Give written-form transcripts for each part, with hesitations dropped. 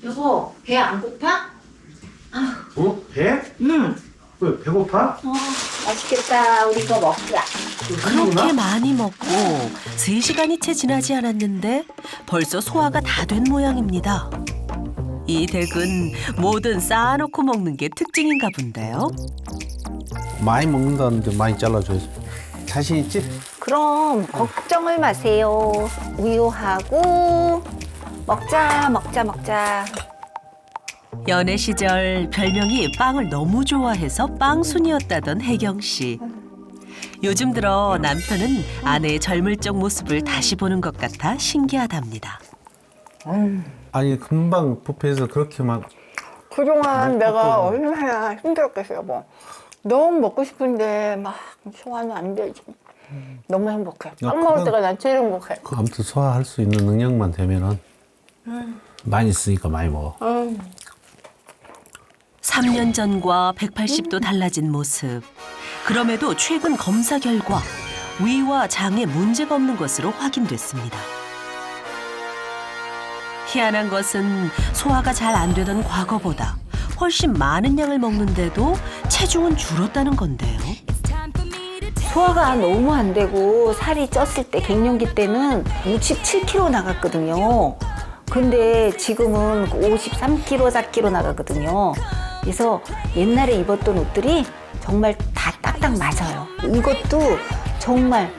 여보, 배 안 고파? 어? 배? 응. 왜 배고파? 맛있겠다. 우리 이거 먹자. 그렇게 많이 먹고 3시간이 채 지나지 않았는데 벌써 소화가 다 된 모양입니다. 이 댁은 뭐든 쌓아놓고 먹는 게 특징인가 본데요. 많이 먹는다는데 많이 잘라줘야지. 자신 있지? 그럼 걱정을 마세요. 우유하고 먹자. 연애 시절 별명이 빵을 너무 좋아해서 빵순이었다던 혜경 씨. 요즘 들어 남편은 아내의 젊을 적 모습을 다시 보는 것 같아 신기하답니다. 아니 금방 뷔페에서 그렇게 막 그동안 내가 얼마나 힘들었겠어요, 여보. 너무 먹고 싶은데 막 소화는 안 되지. 너무 행복해. 빵 먹을 때가 난 제일 행복해. 아무튼 소화할 수 있는 능력만 되면은 많이 쓰니까 많이 먹어. 3년 전과 180도 달라진 모습. 그럼에도 최근 검사 결과 위와 장에 문제가 없는 것으로 확인됐습니다. 희한한 것은 소화가 잘 안 되던 과거보다 훨씬 많은 양을 먹는데도 체중은 줄었다는 건데요. 소화가 너무 안 되고 살이 쪘을 때 갱년기 때는 67kg 나갔거든요. 근데 지금은 53kg, 4kg 나가거든요. 그래서 옛날에 입었던 옷들이 정말 다 딱딱 맞아요. 이것도 정말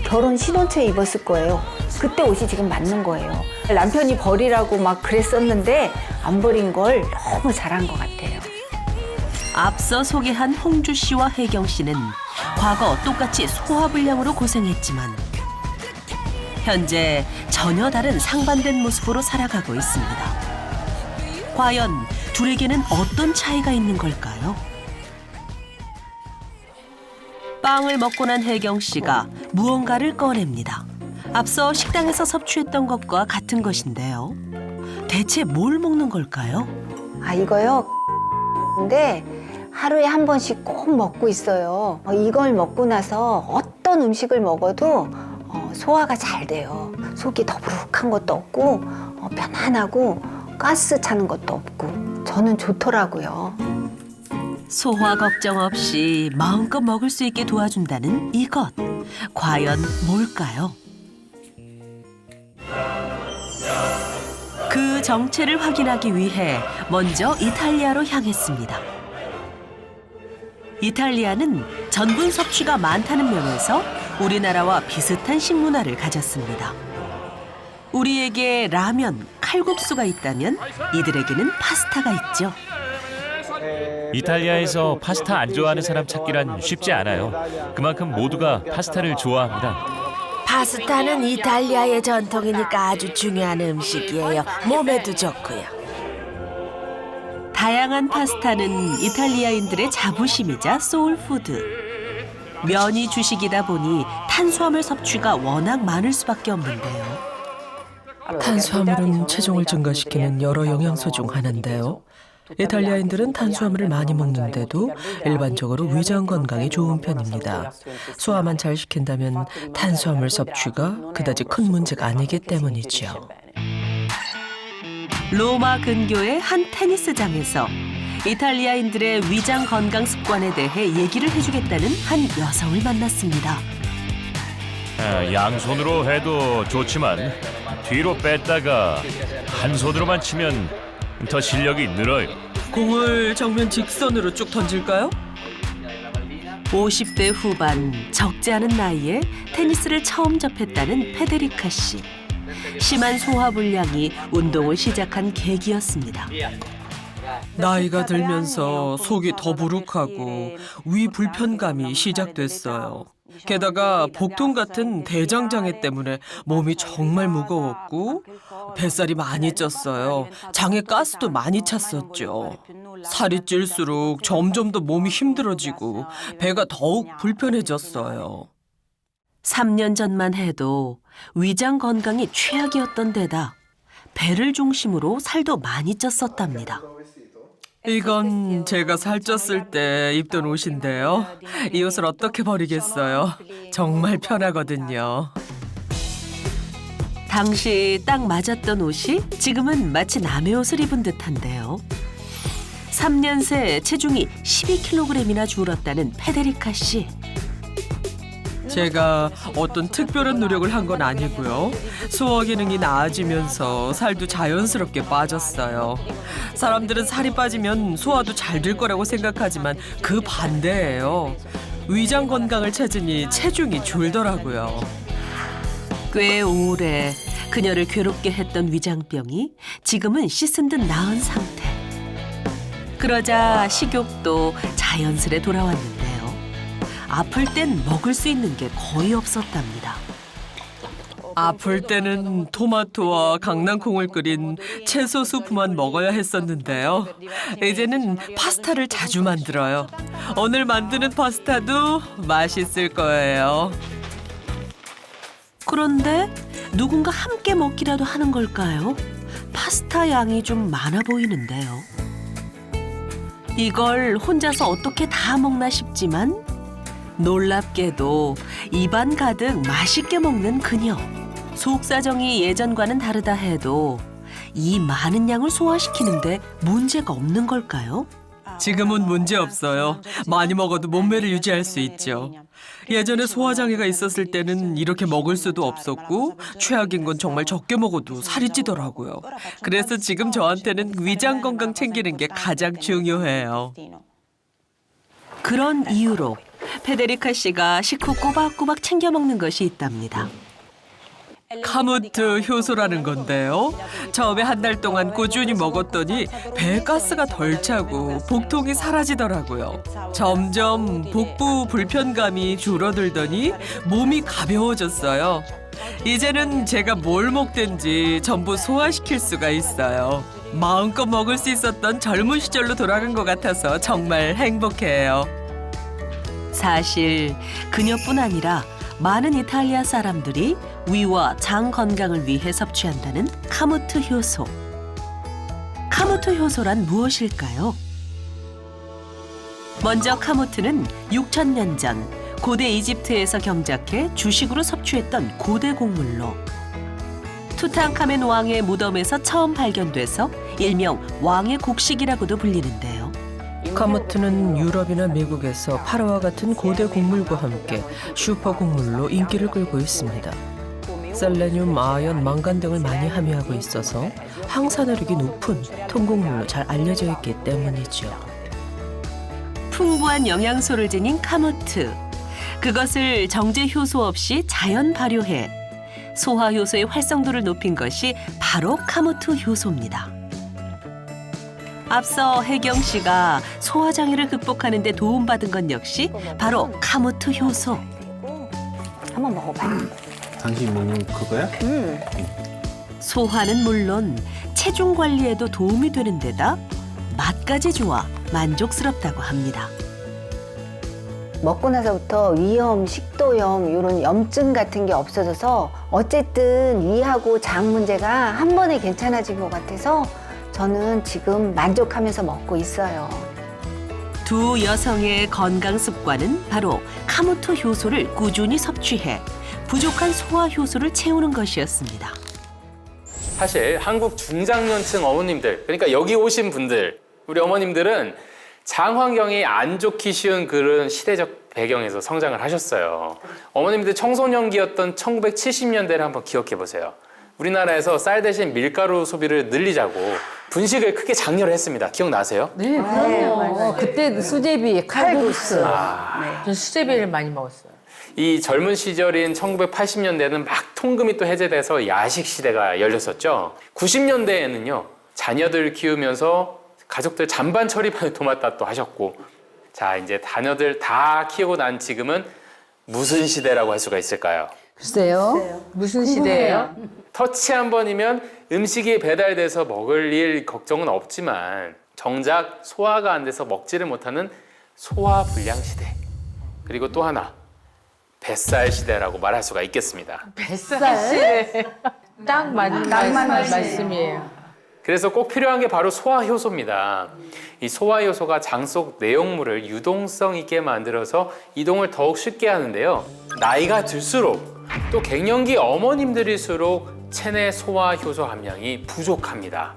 결혼 신혼초에 입었을 거예요. 그때 옷이 지금 맞는 거예요. 남편이 버리라고 막 그랬었는데 안 버린 걸 너무 잘한 것 같아요. 앞서 소개한 홍주 씨와 혜경 씨는 과거 똑같이 소화불량으로 고생했지만 현재 전혀 다른 상반된 모습으로 살아가고 있습니다. 과연 둘에게는 어떤 차이가 있는 걸까요? 빵을 먹고 난 혜경 씨가 무언가를 꺼냅니다. 앞서 식당에서 섭취했던 것과 같은 것인데요. 대체 뭘 먹는 걸까요? 아, 이거요? 근데 하루에 한 번씩 꼭 먹고 있어요. 이걸 먹고 나서 어떤 음식을 먹어도 소화가 잘 돼요. 속이 더부룩한 것도 없고 편안하고 가스 차는 것도 없고 저는 좋더라고요. 소화 걱정 없이 마음껏 먹을 수 있게 도와준다는 이것. 과연 뭘까요? 그 정체를 확인하기 위해 먼저 이탈리아로 향했습니다. 이탈리아는 전분 섭취가 많다는 면에서 우리나라와 비슷한 식문화를 가졌습니다. 우리에게 라면, 칼국수가 있다면 이들에게는 파스타가 있죠. 이탈리아에서 파스타 안 좋아하는 사람 찾기란 쉽지 않아요. 그만큼 모두가 파스타를 좋아합니다. 파스타는 이탈리아의 전통이니까 아주 중요한 음식이에요. 몸에도 좋고요. 다양한 파스타는 이탈리아인들의 자부심이자 소울푸드. 면이 주식이다 보니 탄수화물 섭취가 워낙 많을 수밖에 없는데요. 탄수화물은 체중을 증가시키는 여러 영양소 중 하나인데요. 이탈리아인들은 탄수화물을 많이 먹는데도 일반적으로 위장 건강에 좋은 편입니다. 소화만 잘 시킨다면 탄수화물 섭취가 그다지 큰 문제가 아니기 때문이죠. 로마 근교의 한 테니스장에서 이탈리아인들의 위장 건강 습관에 대해 얘기를 해주겠다는 한 여성을 만났습니다. 양손으로 해도 좋지만 뒤로 뺐다가 한 손으로만 치면 더 실력이 늘어요. 공을 정면 직선으로 쭉 던질까요? 50대 후반 적지 않은 나이에 테니스를 처음 접했다는 페데리카 씨. 심한 소화불량이 운동을 시작한 계기였습니다. 나이가 들면서 속이 더부룩하고 위 불편감이 시작됐어요. 게다가 복통 같은 대장장애 때문에 몸이 정말 무거웠고 뱃살이 많이 쪘어요. 장에 가스도 많이 찼었죠. 살이 찔수록 점점 더 몸이 힘들어지고 배가 더욱 불편해졌어요. 3년 전만 해도 위장 건강이 최악이었던 데다 배를 중심으로 살도 많이 쪘었답니다. 이건 제가 살쪘을 때 입던 옷인데요. 이 옷을 어떻게 버리겠어요? 정말 편하거든요. 당시 딱 맞았던 옷이 지금은 마치 남의 옷을 입은 듯한데요. 3년 새 체중이 12kg이나 줄었다는 페데리카 씨. 제가 어떤 특별한 노력을 한 건 아니고요. 소화 기능이 나아지면서 살도 자연스럽게 빠졌어요. 사람들은 살이 빠지면 소화도 잘 될 거라고 생각하지만 그 반대예요. 위장 건강을 찾으니 체중이 줄더라고요. 꽤 오래 그녀를 괴롭게 했던 위장병이 지금은 씻은 듯 나은 상태. 그러자 식욕도 자연스레 돌아왔는데요. 아플 땐 먹을 수 있는 게 거의 없었답니다. 아플 때는 토마토와 강낭콩을 끓인 채소 수프만 먹어야 했었는데요. 이제는 파스타를 자주 만들어요. 오늘 만드는 파스타도 맛있을 거예요. 그런데 누군가 함께 먹기라도 하는 걸까요? 파스타 양이 좀 많아 보이는데요. 이걸 혼자서 어떻게 다 먹나 싶지만 놀랍게도 입안 가득 맛있게 먹는 그녀. 속사정이 예전과는 다르다 해도 이 많은 양을 소화시키는데 문제가 없는 걸까요? 지금은 문제 없어요. 많이 먹어도 몸매를 유지할 수 있죠. 예전에 소화장애가 있었을 때는 이렇게 먹을 수도 없었고 최악인 건 정말 적게 먹어도 살이 찌더라고요. 그래서 지금 저한테는 위장 건강 챙기는 게 가장 중요해요. 그런 이유로 페데리카 씨가 식후 꼬박꼬박 챙겨 먹는 것이 있답니다. 카무트 효소라는 건데요. 처음에 한 달 동안 꾸준히 먹었더니 배에 가스가 덜 차고 복통이 사라지더라고요. 점점 복부 불편감이 줄어들더니 몸이 가벼워졌어요. 이제는 제가 뭘 먹든지 전부 소화시킬 수가 있어요. 마음껏 먹을 수 있었던 젊은 시절로 돌아간 것 같아서 정말 행복해요. 사실 그녀뿐 아니라 많은 이탈리아 사람들이 위와 장 건강을 위해 섭취한다는 카무트 효소. 카무트 효소란 무엇일까요? 먼저 카무트는 6,000년 전 고대 이집트에서 경작해 주식으로 섭취했던 고대 곡물로 투탕카멘 왕의 무덤에서 처음 발견돼서 일명 왕의 곡식이라고도 불리는데요. 카무트는 유럽이나 미국에서 파라와 같은 고대 곡물과 함께 슈퍼 곡물로 인기를 끌고 있습니다. 셀레늄, 아연, 망간 등을 많이 함유하고 있어서 항산화력이 높은 통곡물로 잘 알려져 있기 때문이죠. 풍부한 영양소를 지닌 카무트. 그것을 정제 효소 없이 자연 발효해 소화 효소의 활성도를 높인 것이 바로 카무트 효소입니다. 앞서 혜경 씨가 소화 장애를 극복하는 데 도움받은 건 역시 바로 카무트 효소. 한번 먹어봐요. 당신이 먹는 그거야? 소화는 물론 체중 관리에도 도움이 되는 데다 맛까지 좋아 만족스럽다고 합니다. 먹고 나서부터 위염, 식도염 이런 염증 같은 게 없어져서 어쨌든 위하고 장 문제가 한 번에 괜찮아진 것 같아서 저는 지금 만족하면서 먹고 있어요. 두 여성의 건강 습관은 바로 카무트 효소를 꾸준히 섭취해 부족한 소화 효소를 채우는 것이었습니다. 사실 한국 중장년층 어머님들, 그러니까 여기 오신 분들, 우리 어머님들은 장 환경이 안 좋기 쉬운 그런 시대적 배경에서 성장을 하셨어요. 어머님들 청소년기였던 1970년대를 한번 기억해 보세요. 우리나라에서 쌀 대신 밀가루 소비를 늘리자고 분식을 크게 장려를 했습니다. 기억나세요? 네, 그럼요. 그때 수제비, 칼국수. 전 수제비를 많이 먹었어요. 이 젊은 시절인 1980년대는 막 통금이 또 해제돼서 야식 시대가 열렸었죠. 90년대에는요, 자녀들 키우면서 가족들 잔반 처리반을 도맡아 또 하셨고, 자, 이제 자녀들 다 키우고 난 지금은 무슨 시대라고 할 수가 있을까요? 글쎄요. 무슨 시대예요? 터치 한 번이면 음식이 배달돼서 먹을 일 걱정은 없지만 정작 소화가 안 돼서 먹지를 못하는 소화불량 시대. 그리고 또 하나, 뱃살 시대라고 말할 수가 있겠습니다. 뱃살 시대. 딱 맞는 말씀이에요. 그래서 꼭 필요한 게 바로 소화효소입니다. 이 소화효소가 장 속 내용물을 유동성 있게 만들어서 이동을 더욱 쉽게 하는데요. 나이가 들수록 또 갱년기 어머님들일수록 체내 소화 효소 함량이 부족합니다.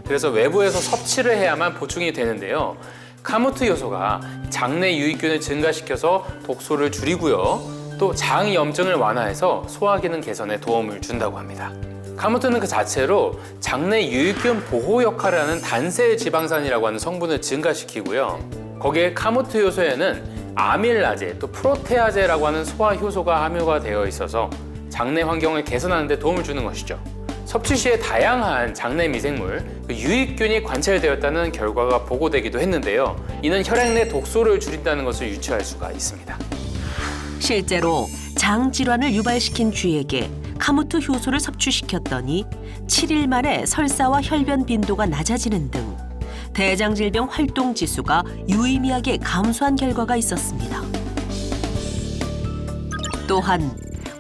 그래서 외부에서 섭취를 해야만 보충이 되는데요. 카무트 효소가 장내 유익균을 증가시켜서 독소를 줄이고요. 또 장염증을 완화해서 소화 기능 개선에 도움을 준다고 합니다. 카무트는 그 자체로 장내 유익균 보호 역할을 하는 단세 지방산이라고 하는 성분을 증가시키고요. 거기에 카무트 효소에는 아밀라제, 또 프로테아제라고 하는 소화 효소가 함유가 되어 있어서 장내 환경을 개선하는 데 도움을 주는 것이죠. 섭취 시에 다양한 장내 미생물, 유익균이 관찰되었다는 결과가 보고되기도 했는데요. 이는 혈액 내 독소를 줄인다는 것을 유추할 수가 있습니다. 실제로 장 질환을 유발시킨 쥐에게 카무트 효소를 섭취시켰더니 7일 만에 설사와 혈변 빈도가 낮아지는 등 대장질병 활동 지수가 유의미하게 감소한 결과가 있었습니다. 또한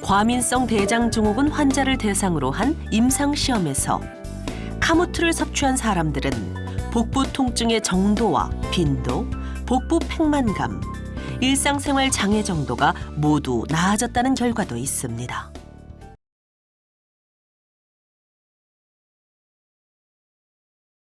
과민성 대장증후군 환자를 대상으로 한 임상시험에서 카무트를 섭취한 사람들은 복부 통증의 정도와 빈도, 복부 팽만감, 일상생활 장애 정도가 모두 나아졌다는 결과도 있습니다.